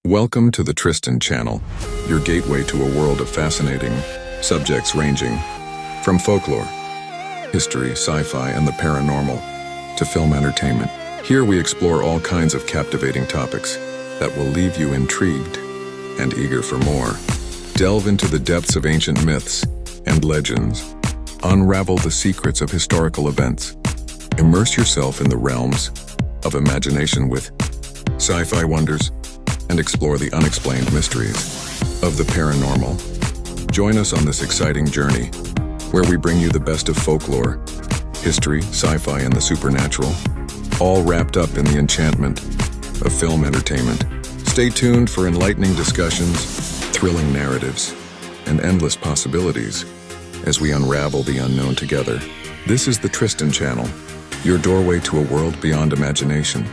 Welcome to the Tristan channel, your gateway to a world of fascinating subjects ranging from folklore, history, sci-fi, and the paranormal to film entertainment. Here we explore all kinds of captivating topics that will leave you intrigued and eager for more. Delve into the depths of ancient myths and legends, unravel the secrets of historical events, immerse yourself in the realms of imagination with sci-fi wonders, and explore the unexplained mysteries of the paranormal. Join us on this exciting journey, where we bring you the best of folklore, history, sci-fi, and the supernatural, all wrapped up in the enchantment of film entertainment. Stay tuned for enlightening discussions, thrilling narratives, and endless possibilities as we unravel the unknown together. This is the Tristan channel, your doorway to a world beyond imagination.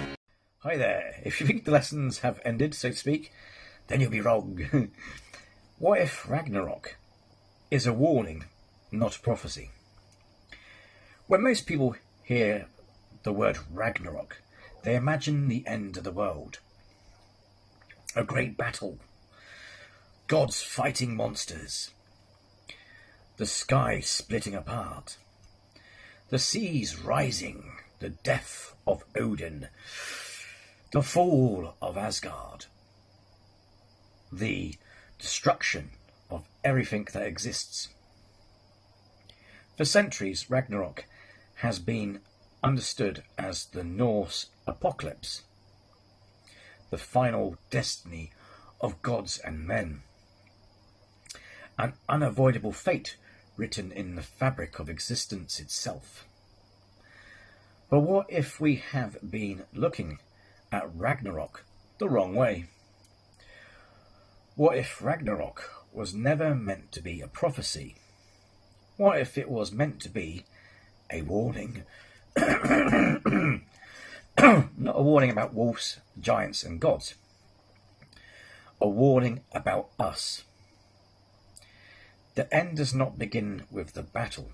Hi there. If you think the lessons have ended, so to speak, then you'll be wrong. What if Ragnarök is a warning, not a prophecy? When most people hear the word Ragnarök, they imagine the end of the world. A great battle. Gods fighting monsters. The sky splitting apart. The seas rising. The death of Odin. The fall of Asgard. The destruction of everything that exists. For centuries, Ragnarök has been understood as the Norse apocalypse, the final destiny of gods and men, an unavoidable fate written in the fabric of existence itself. But what if we have been looking at Ragnarök the wrong way? What if Ragnarök was never meant to be a prophecy? What if it was meant to be a warning? Not a warning about wolves, giants, and gods. A warning about us. The end does not begin with the battle.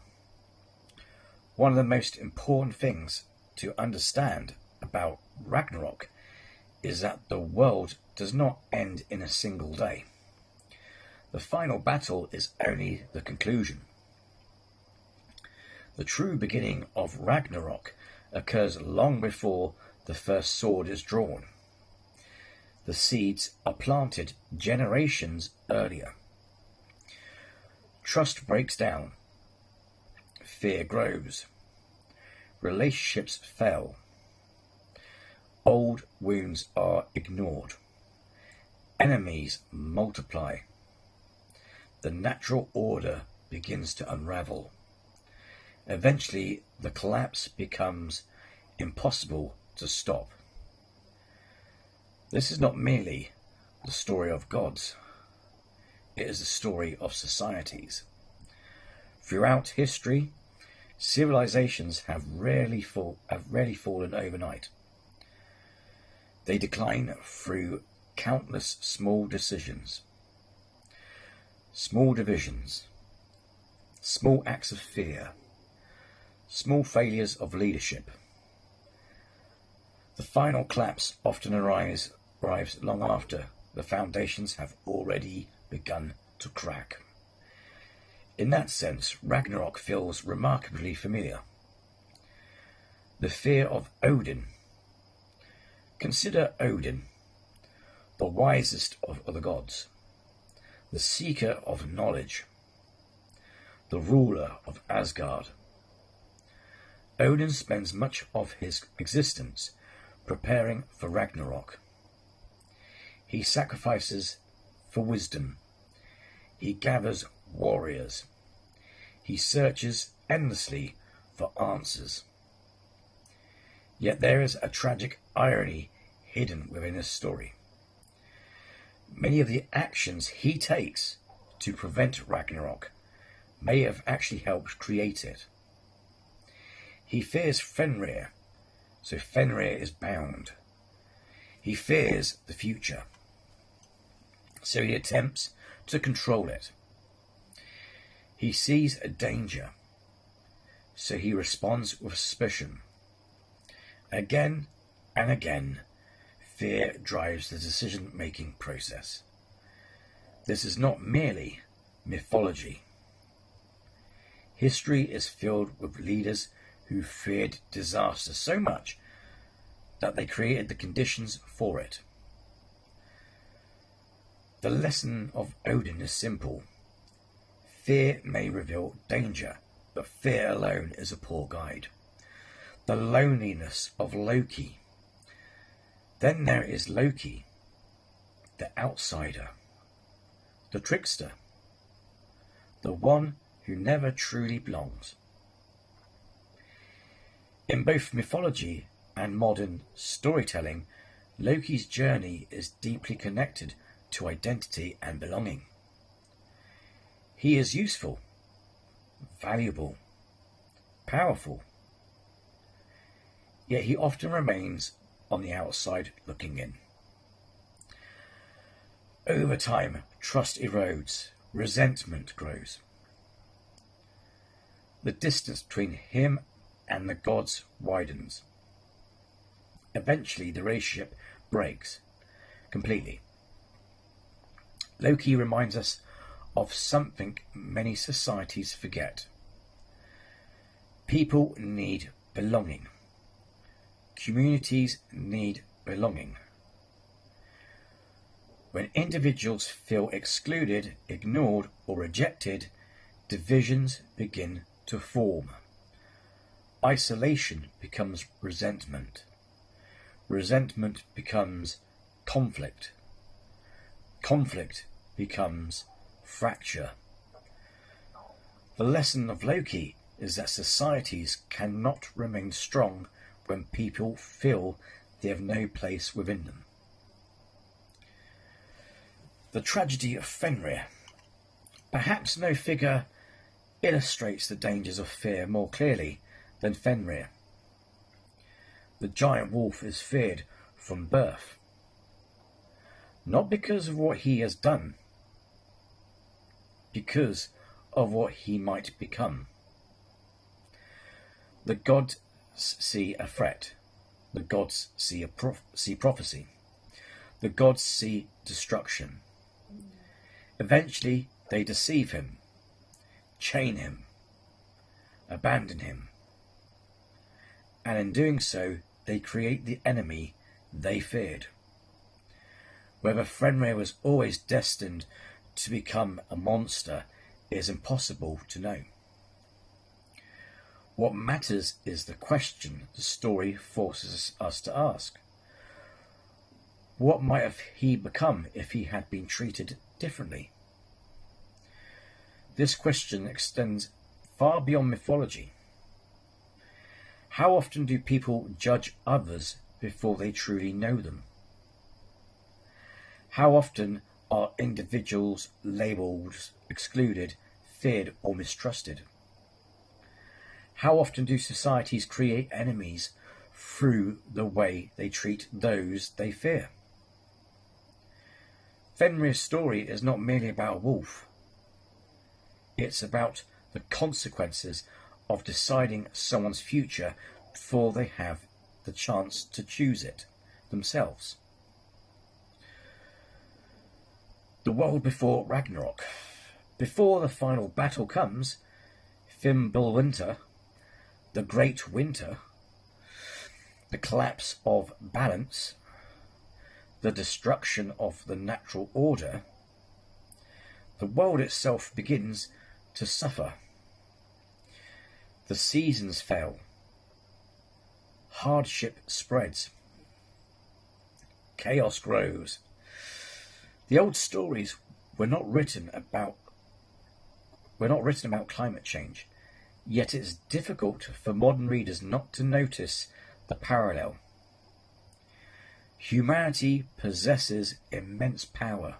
One of the most important things to understand about Ragnarök is that the world does not end in a single day. The final battle is only the conclusion. The true beginning of Ragnarök occurs long before the first sword is drawn. The seeds are planted generations earlier. Trust breaks down. Fear grows. Relationships fail. Old wounds are ignored. Enemies multiply. The natural order begins to unravel. Eventually, the collapse becomes impossible to stop. This is not merely the story of gods. It is the story of societies. Throughout history, civilizations have rarely fallen overnight. They decline through countless small decisions, small divisions, small acts of fear, small failures of leadership. The final collapse often arrives long after the foundations have already begun to crack. In that sense, Ragnarök feels remarkably familiar. The fear of Odin. Consider Odin, the wisest of the gods, the seeker of knowledge, the ruler of Asgard. Odin spends much of his existence preparing for Ragnarök. He sacrifices for wisdom. He gathers warriors. He searches endlessly for answers. Yet there is a tragic irony hidden within this story. Many of the actions he takes to prevent Ragnarök may have actually helped create it. He fears Fenrir, so Fenrir is bound. He fears the future, so he attempts to control it. He sees a danger, so he responds with suspicion. Again and again, fear drives the decision-making process. This is not merely mythology. History is filled with leaders who feared disaster so much that they created the conditions for it. The lesson of Odin is simple. Fear may reveal danger, but fear alone is a poor guide. The loneliness of Loki. Then there is Loki, the outsider, the trickster, the one who never truly belongs. In both mythology and modern storytelling, Loki's journey is deeply connected to identity and belonging. He is useful, valuable, powerful, yet he often remains on the outside looking in. Over time, trust erodes, resentment grows. The distance between him and the gods widens. Eventually, the relationship breaks completely. Loki reminds us of something many societies forget. People need belonging. Communities need belonging. When individuals feel excluded, ignored, or rejected, divisions begin to form. Isolation becomes resentment. Resentment becomes conflict. Conflict becomes fracture. The lesson of Loki is that societies cannot remain strong when people feel they have no place within them. The tragedy of Fenrir. Perhaps no figure illustrates the dangers of fear more clearly than Fenrir. The giant wolf is feared from birth, not because of what he has done, because of what he might become. The gods see a threat. The gods see prophecy. The gods see destruction. Eventually, they deceive him, chain him, abandon him, and in doing so, they create the enemy they feared. Whether Fenrir was always destined to become a monster is impossible to know. What matters is the question the story forces us to ask. What might have he become if he had been treated differently? This question extends far beyond mythology. How often do people judge others before they truly know them? How often are individuals labelled, excluded, feared, or mistrusted? How often do societies create enemies through the way they treat those they fear? Fenrir's story is not merely about a wolf. It's about the consequences of deciding someone's future before they have the chance to choose it themselves. The world before Ragnarök. Before the final battle comes, Fimbulwinter, the Great Winter, the collapse of balance, the destruction of the natural order, the world itself begins to suffer. The seasons fail. Hardship spreads. Chaos grows. The old stories were not written about climate change, yet it's difficult for modern readers not to notice the parallel. Humanity possesses immense power,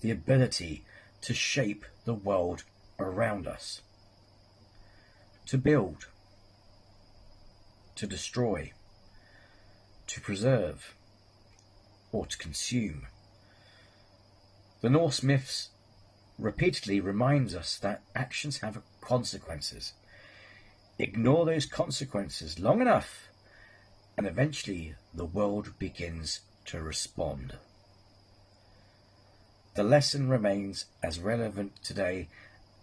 the ability to shape the world around us, to build, to destroy, to preserve, or to consume. The Norse myths repeatedly reminds us that actions have consequences. Ignore those consequences long enough, and eventually the world begins to respond. The lesson remains as relevant today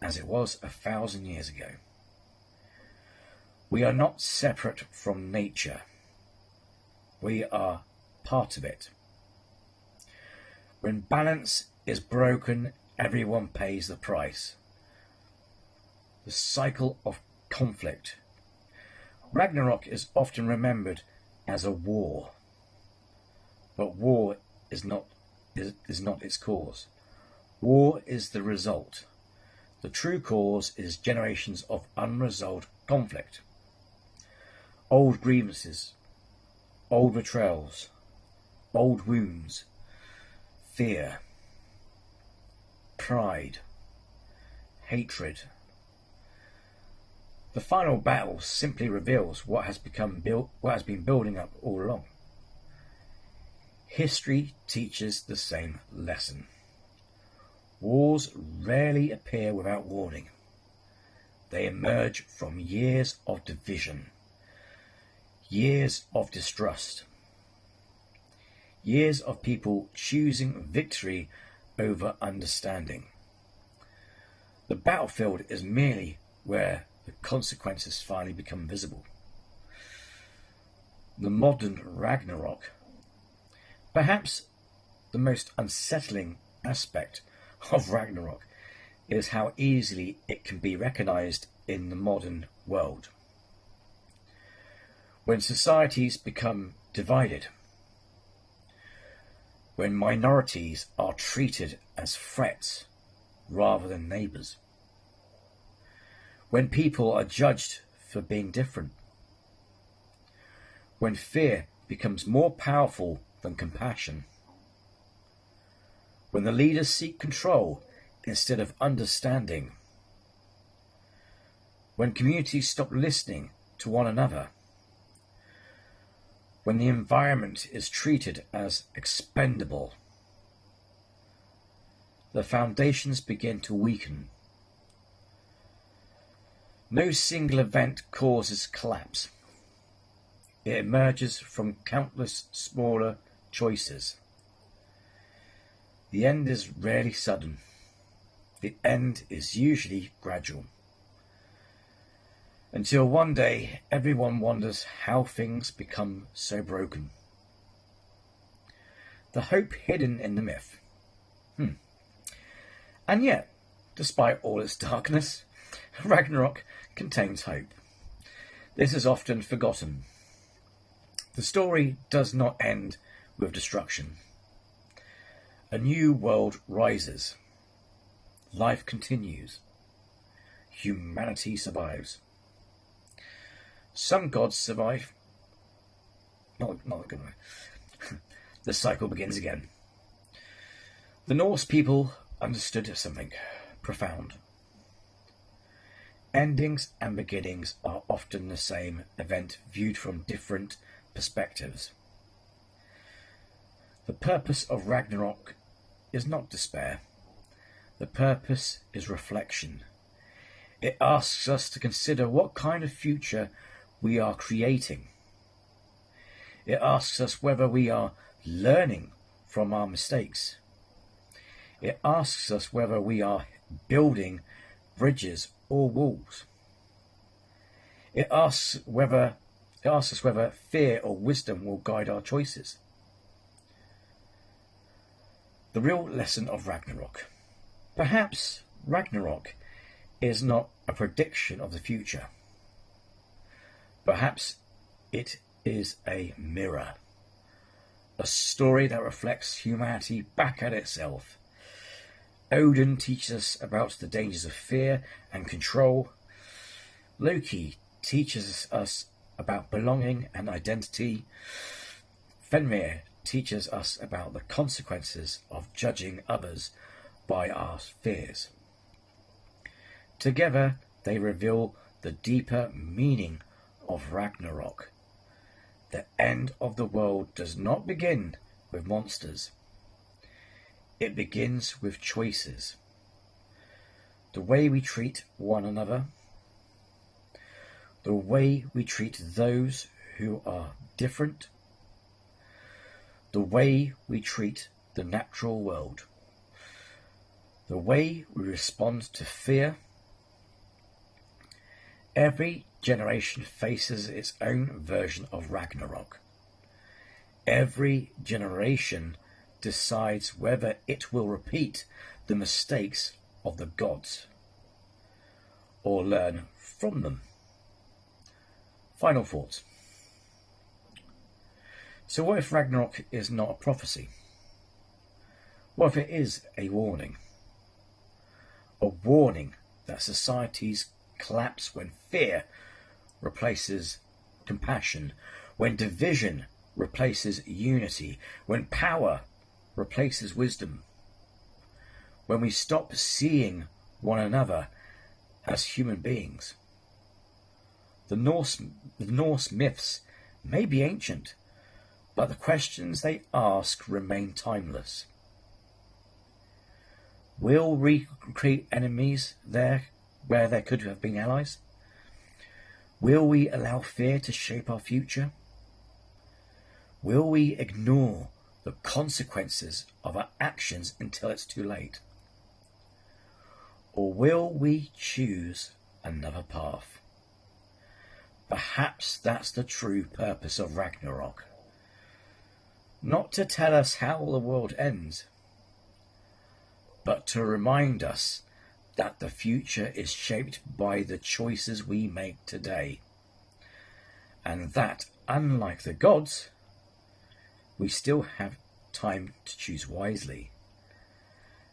as it was 1,000 years ago. We are not separate from nature. We are part of it. When balance is broken, everyone pays the price. The cycle of conflict. Ragnarök is often remembered as a war, but war is not its cause. War is the result. The true cause is generations of unresolved conflict. Old grievances, old betrayals, old wounds, fear, pride, hatred. The final battle simply reveals what has been building up all along. History teaches the same lesson. Wars rarely appear without warning. They emerge from years of division, years of distrust, years of people choosing victory over understanding. The battlefield is merely where the consequences finally become visible. The modern Ragnarök, perhaps the most unsettling aspect of Ragnarök, is how easily it can be recognized in the modern world. When societies become divided, when minorities are treated as threats rather than neighbours, when people are judged for being different, when fear becomes more powerful than compassion, when the leaders seek control instead of understanding, when communities stop listening to one another, when the environment is treated as expendable, the foundations begin to weaken. No single event causes collapse. It emerges from countless smaller choices. The end is rarely sudden. The end is usually gradual. Until one day everyone wonders how things become so broken. The hope hidden in the myth. And yet, despite all its darkness, Ragnarök contains hope. This is often forgotten. The story does not end with destruction. A new world rises. Life continues. Humanity survives. Some gods survive. Not a good way. The cycle begins again. The Norse people understood something profound. Endings and beginnings are often the same event viewed from different perspectives. The purpose of Ragnarök is not despair. The purpose is reflection. It asks us to consider what kind of future we are creating. It asks us whether we are learning from our mistakes. It asks us whether we are building bridges or walls. It asks us whether fear or wisdom will guide our choices. The real lesson of Ragnarök. Perhaps Ragnarök is not a prediction of the future. Perhaps it is a mirror, a story that reflects humanity back at itself. Odin teaches us about the dangers of fear and control. Loki teaches us about belonging and identity. Fenrir teaches us about the consequences of judging others by our fears. Together, they reveal the deeper meaning of Ragnarök. The end of the world does not begin with monsters. It begins with choices. The way we treat one another, the way we treat those who are different, the way we treat the natural world, the way we respond to fear. Every generation faces its own version of Ragnarök. Every generation decides whether it will repeat the mistakes of the gods or learn from them. Final thoughts. So what if Ragnarök is not a prophecy? What if it is a warning? A warning that societies collapse when fear replaces compassion, when division replaces unity, when power replaces wisdom, when we stop seeing one another as human beings. The Norse myths may be ancient, but the questions they ask remain timeless. Will we create enemies there where there could have been allies? Will we allow fear to shape our future? Will we ignore the consequences of our actions until it's too late? Or will we choose another path? Perhaps that's the true purpose of Ragnarök. Not to tell us how the world ends, but to remind us that the future is shaped by the choices we make today, and that, unlike the gods, we still have time to choose wisely.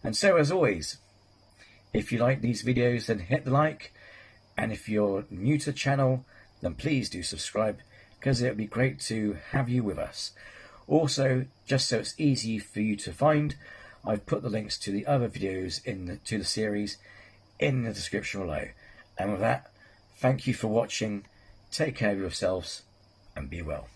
And so, as always, if you like these videos, then hit the like, and if you're new to the channel, then please do subscribe, because it would be great to have you with us. Also, just so it's easy for you to find, I've put the links to the other videos to the series in the description below. And with that, thank you for watching, take care of yourselves, and be well.